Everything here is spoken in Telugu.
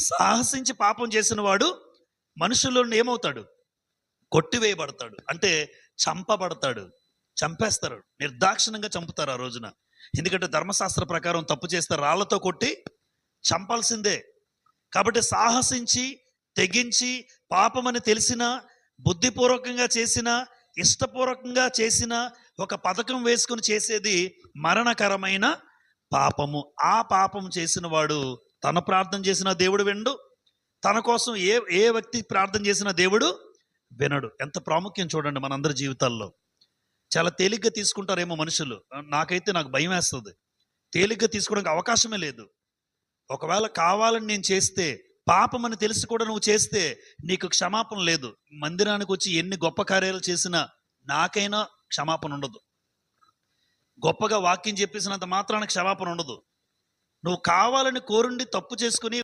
సాహసించి పాపం చేసిన వాడు మనుషుల్లో ఏమవుతాడు? కొట్టివేయబడతాడు. అంటే చంపబడతాడు. చంపేస్తారు, నిర్దాక్షిణ్యంగా చంపుతారు ఆ రోజున. ఎందుకంటే ధర్మశాస్త్ర ప్రకారం తప్పు చేస్తే రాళ్లతో కొట్టి చంపాల్సిందే. కాబట్టి సాహసించి, తెగించి, పాపమని తెలిసిన, బుద్ధిపూర్వకంగా చేసిన, ఇష్టపూర్వకంగా చేసిన, ఒక పథకం వేసుకుని చేసేది మరణకరమైన పాపము. ఆ పాపం చేసిన వాడు తన ప్రార్థన చేసిన దేవుడు వినడు, తన కోసం ఏ వ్యక్తి ప్రార్థన చేసిన దేవుడు వినడు. ఎంత ప్రాముఖ్యం చూడండి మనందరి జీవితాల్లో. చాలా తేలిగ్గా తీసుకుంటారేమో మనుషులు. నాకు భయం వేస్తుంది. తేలిగ్గా తీసుకోవడానికి అవకాశమే లేదు. ఒకవేళ కావాలని నేను చేస్తే, పాపం అని తెలిసి కూడా నువ్వు చేస్తే నీకు క్షమాపణ లేదు. మందిరానికి వచ్చి ఎన్ని గొప్ప కార్యాలు చేసినా నాకైనా క్షమాపణ ఉండదు. గొప్పగా వాక్యం చెప్పేసినంత మాత్రాన క్షమాపణ ఉండదు. నువ్వు కావాలని కోరుండి తప్పు చేసుకుని